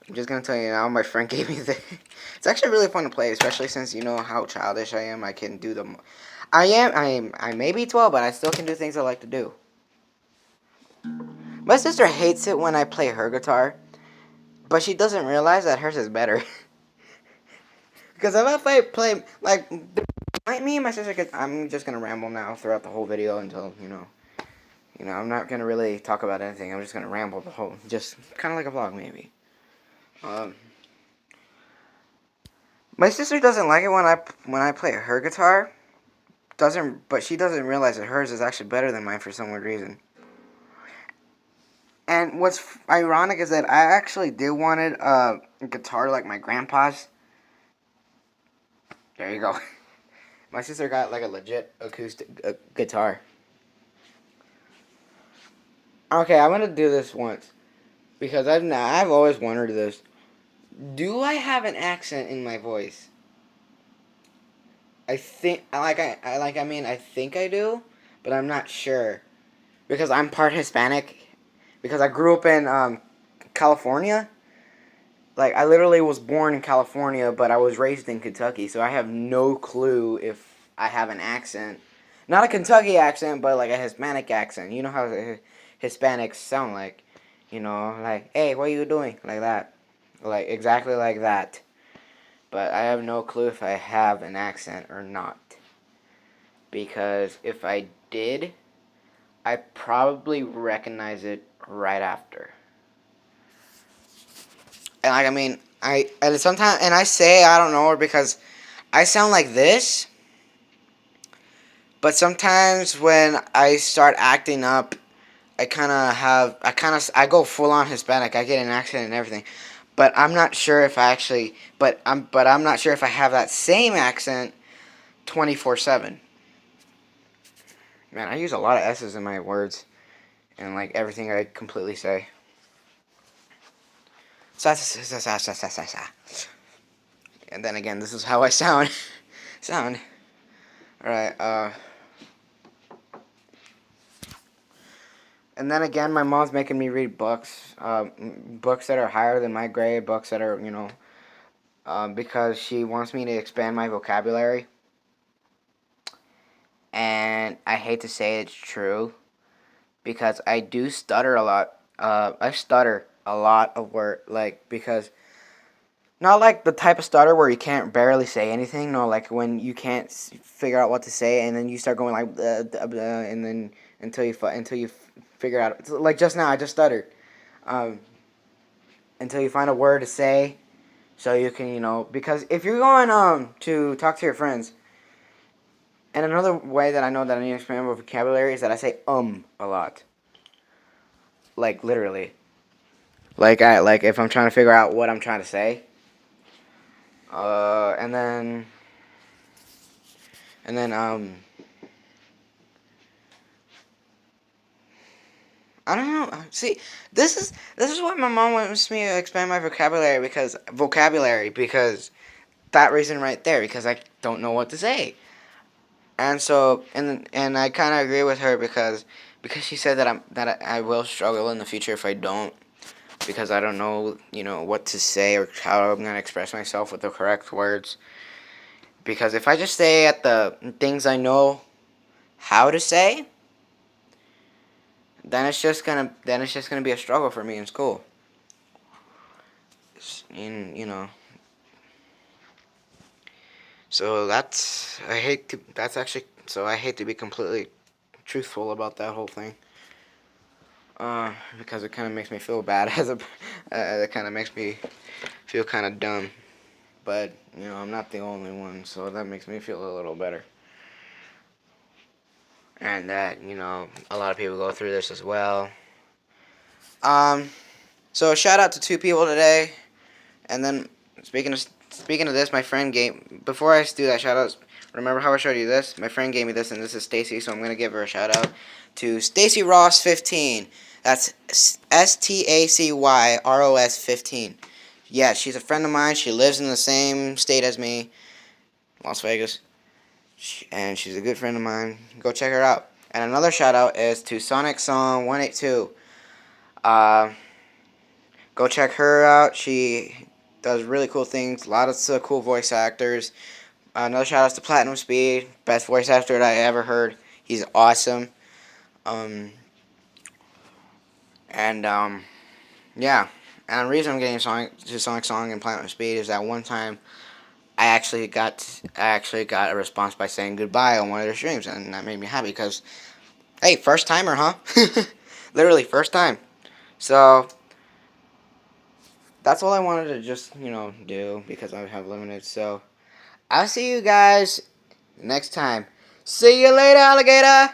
I'm just gonna tell you now. My friend gave me the. It's actually really fun to play, especially since you know how childish I am. I can do them. I may be 12, but I still can do things I like to do. My sister hates it when I play her guitar, but she doesn't realize that hers is better. Because if I play like me and my sister, I'm just gonna ramble now throughout the whole video until I'm not gonna really talk about anything. I'm just gonna ramble the whole, just kind of like a vlog maybe. Um, my sister doesn't like it when I play her guitar. But she doesn't realize that hers is actually better than mine for some weird reason. And what's ironic is that I actually did wanted a guitar like my grandpa's. There you go. My sister got like a legit acoustic guitar. Okay, I'm gonna do this once because I've always wondered this. Do I have an accent in my voice? I think I think I do, but I'm not sure because I'm part Hispanic. Because I grew up in California. Like I literally was born in California, but I was raised in Kentucky, so I have no clue if I have an accent. Not a Kentucky accent, but like a Hispanic accent. You know how Hispanics sound like, like, "Hey, what are you doing?" like that. Like exactly like that. But I have no clue if I have an accent or not. Because if I did, I probably recognize it right after. And like I mean, I and sometimes and I say I don't know her because I sound like this. But sometimes when I start acting up, I go full on Hispanic. I get an accent and everything. But I'm not sure if I actually but I'm not sure if I have that same accent 24/7. Man, I use a lot of S's in my words and like everything I completely say. And then again, this is how I sound. Sound. Alright, and then again, my mom's making me read books. Books that are higher than my grade, books that are, because she wants me to expand my vocabulary. And I hate to say it's true, because I do stutter a lot. I stutter a lot of because not like the type of stutter where you can't barely say anything. No, like when you can't figure out what to say, and then you start going like, and then until you figure out. Like just now, I just stuttered. Um, until you find a word to say, so you can because if you're going to talk to your friends, and another way that I know that I need to expand my vocabulary is that I say a lot. Like literally. Like if I'm trying to figure out what I'm trying to say. And then I don't know. See, this is why my mom wants me to expand my vocabulary because that reason right there, because I don't know what to say. And so and I kind of agree with her because she said that I will struggle in the future if I don't, because I don't know, what to say or how I'm going to express myself with the correct words. Because if I just stay at the things I know how to say, then it's just gonna be a struggle for me in school. And so I hate to be completely truthful about that whole thing. Because it kind of makes me feel bad it kind of makes me feel kind of dumb. But I'm not the only one, so that makes me feel a little better. And that a lot of people go through this as well. So shout out to two people today, and then speaking of this, my friend gave before I do that shout out. Remember how I showed you this? My friend gave me this, and this is Stacy, so I'm gonna give her a shout out to Stacy Ross 15. That's STACYROS 15. Yeah, she's a friend of mine. She lives in the same state as me, Las Vegas, and she's a good friend of mine. Go check her out. And another shout out is to Sonic Song 182. Uh, Go check her out. She does really cool things. A lot of cool voice actors. Another shout out to Platinum Speed, best voice actor that I ever heard. He's awesome. Um, and yeah. And the reason I'm getting to Sonic Song and Platinum Speed is that one time I actually got a response by saying goodbye on one of their streams, and that made me happy because hey, first timer, huh? Literally first time. So that's all I wanted to just do because I have limited. So I'll see you guys next time. See you later, alligator.